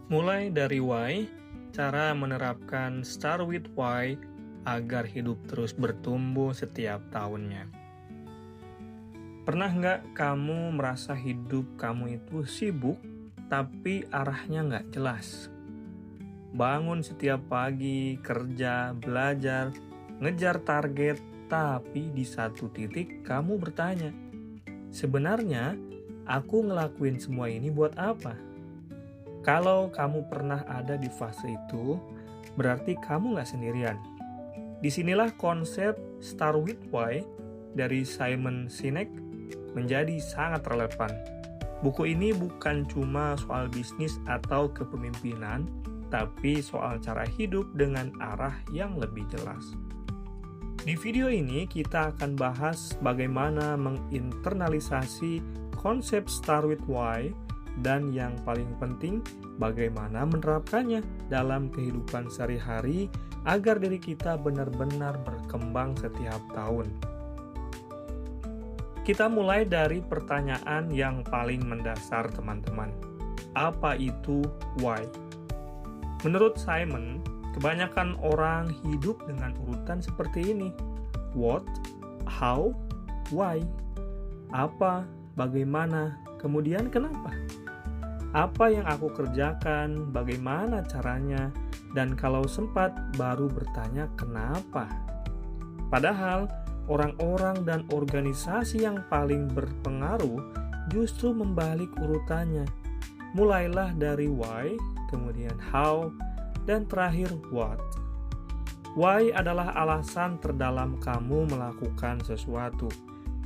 Mulai dari why, cara menerapkan Start with Why agar hidup terus bertumbuh setiap tahunnya. Pernah nggak kamu merasa hidup kamu itu sibuk, tapi arahnya nggak jelas? Bangun setiap pagi, kerja, belajar, ngejar target, tapi di satu titik kamu bertanya, sebenarnya aku ngelakuin semua ini buat apa? Kalau kamu pernah ada di fase itu, berarti kamu nggak sendirian. Disinilah konsep Start with Why dari Simon Sinek menjadi sangat relevan. Buku ini bukan cuma soal bisnis atau kepemimpinan, tapi soal cara hidup dengan arah yang lebih jelas. Di video ini kita akan bahas bagaimana menginternalisasi konsep Start with Why dan yang paling penting, bagaimana menerapkannya dalam kehidupan sehari-hari agar diri kita benar-benar berkembang setiap tahun. Kita mulai dari pertanyaan yang paling mendasar, teman-teman. Apa itu why? Menurut Simon, kebanyakan orang hidup dengan urutan seperti ini. What, how, why. Apa, bagaimana, kemudian kenapa? Apa yang aku kerjakan, bagaimana caranya, dan kalau sempat baru bertanya kenapa. Padahal, orang-orang dan organisasi yang paling berpengaruh justru membalik urutannya. Mulailah dari why, kemudian how, dan terakhir what. Why adalah alasan terdalam kamu melakukan sesuatu.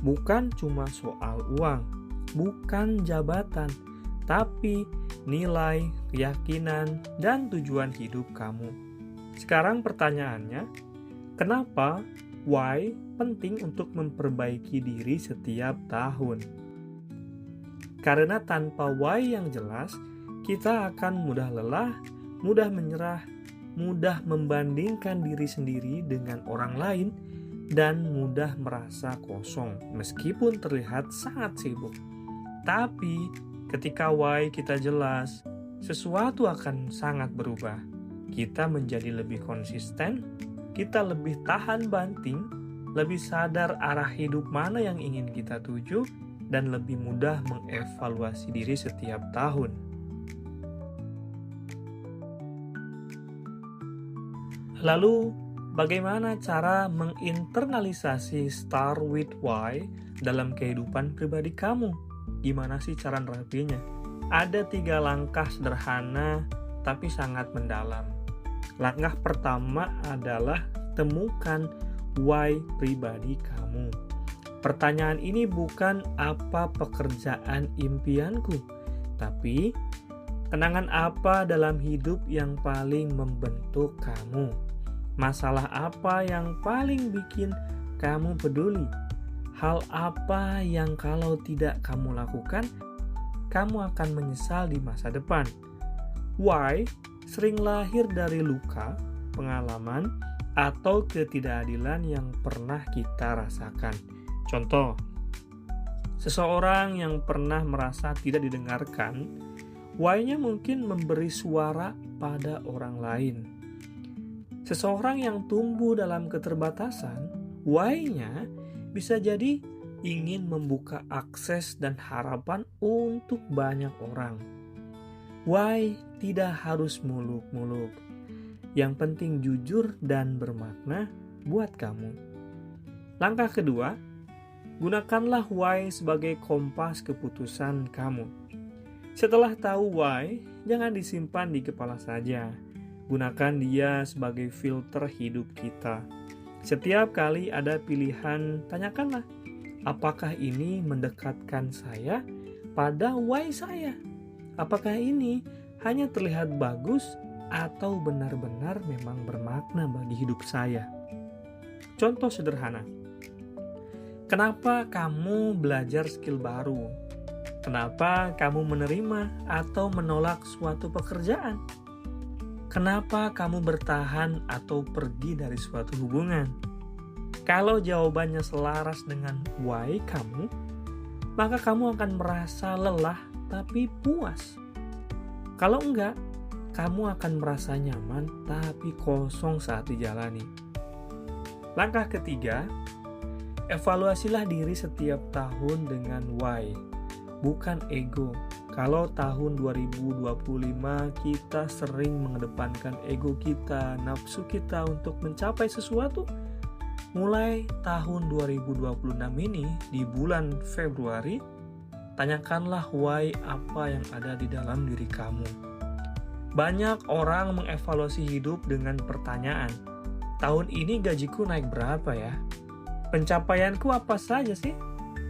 Bukan cuma soal uang, bukan jabatan, tapi nilai, keyakinan, dan tujuan hidup kamu. Sekarang pertanyaannya, kenapa why penting untuk memperbaiki diri setiap tahun? Karena tanpa why yang jelas, kita akan mudah lelah, mudah menyerah, mudah membandingkan diri sendiri dengan orang lain, dan mudah merasa kosong meskipun terlihat sangat sibuk. Tapi ketika why kita jelas, sesuatu akan sangat berubah. Kita menjadi lebih konsisten, kita lebih tahan banting, lebih sadar arah hidup mana yang ingin kita tuju, dan lebih mudah mengevaluasi diri setiap tahun. Lalu, bagaimana cara menginternalisasi Start with Why dalam kehidupan pribadi kamu? Gimana sih cara nerapinya? Ada 3 langkah sederhana tapi sangat mendalam. Langkah pertama adalah temukan why pribadi kamu. Pertanyaan ini bukan apa pekerjaan impianku, tapi kenangan apa dalam hidup yang paling membentuk kamu. Masalah apa yang paling bikin kamu peduli? Hal apa yang kalau tidak kamu lakukan, kamu akan menyesal di masa depan? Why sering lahir dari luka, pengalaman, atau ketidakadilan yang pernah kita rasakan. Contoh, seseorang yang pernah merasa tidak didengarkan, why-nya mungkin memberi suara pada orang lain. Seseorang yang tumbuh dalam keterbatasan, why-nya bisa jadi ingin membuka akses dan harapan untuk banyak orang. Why tidak harus muluk-muluk. Yang penting jujur dan bermakna buat kamu. Langkah kedua, gunakanlah why sebagai kompas keputusan kamu. Setelah tahu why, jangan disimpan di kepala saja. Gunakan dia sebagai filter hidup kita. Setiap kali ada pilihan, tanyakanlah, apakah ini mendekatkan saya pada why saya? Apakah ini hanya terlihat bagus atau benar-benar memang bermakna bagi hidup saya? Contoh sederhana. Kenapa kamu belajar skill baru? Kenapa kamu menerima atau menolak suatu pekerjaan? Kenapa kamu bertahan atau pergi dari suatu hubungan? Kalau jawabannya selaras dengan why kamu, maka kamu akan merasa lelah tapi puas. Kalau enggak, kamu akan merasa nyaman tapi kosong saat dijalani. Langkah ketiga, evaluasilah diri setiap tahun dengan why, bukan ego. Kalau tahun 2025 kita sering mengedepankan ego kita, nafsu kita untuk mencapai sesuatu, mulai tahun 2026 ini di bulan Februari, tanyakanlah why apa yang ada di dalam diri kamu. Banyak orang mengevaluasi hidup dengan pertanyaan, tahun ini gajiku naik berapa ya? Pencapaianku apa saja sih?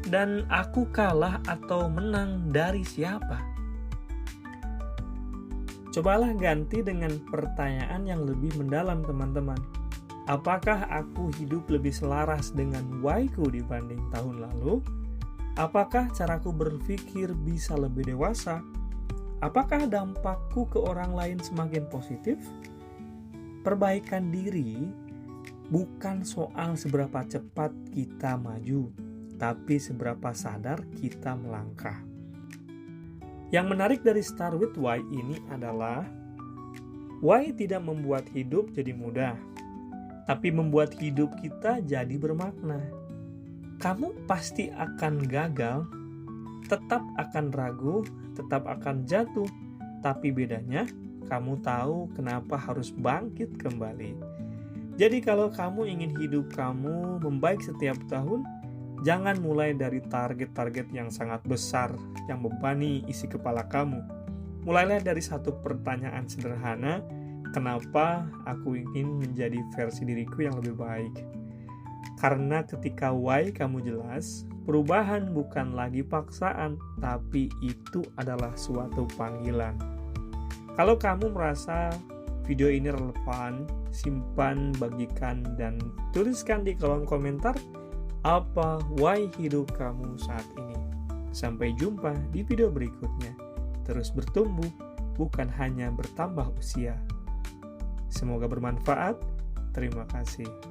Dan aku kalah atau menang dari siapa? Cobalah ganti dengan pertanyaan yang lebih mendalam, teman-teman. Apakah aku hidup lebih selaras dengan why-ku dibanding tahun lalu? Apakah caraku berpikir bisa lebih dewasa? Apakah dampakku ke orang lain semakin positif? Perbaikan diri bukan soal seberapa cepat kita maju, tapi seberapa sadar kita melangkah. Yang menarik dari Start With Why ini adalah why tidak membuat hidup jadi mudah, tapi membuat hidup kita jadi bermakna. Kamu pasti akan gagal, tetap akan ragu, tetap akan jatuh, tapi bedanya kamu tahu kenapa harus bangkit kembali. Jadi kalau kamu ingin hidup kamu membaik setiap tahun, jangan mulai dari target-target yang sangat besar yang membebani isi kepala kamu. Mulailah dari satu pertanyaan sederhana, kenapa aku ingin menjadi versi diriku yang lebih baik? Karena ketika why kamu jelas, perubahan bukan lagi paksaan, tapi itu adalah suatu panggilan. Kalau kamu merasa video ini relevan, simpan, bagikan, dan tuliskan di kolom komentar apa why hidup kamu saat ini. Sampai jumpa di video berikutnya. Terus bertumbuh, bukan hanya bertambah usia. Semoga bermanfaat. Terima kasih.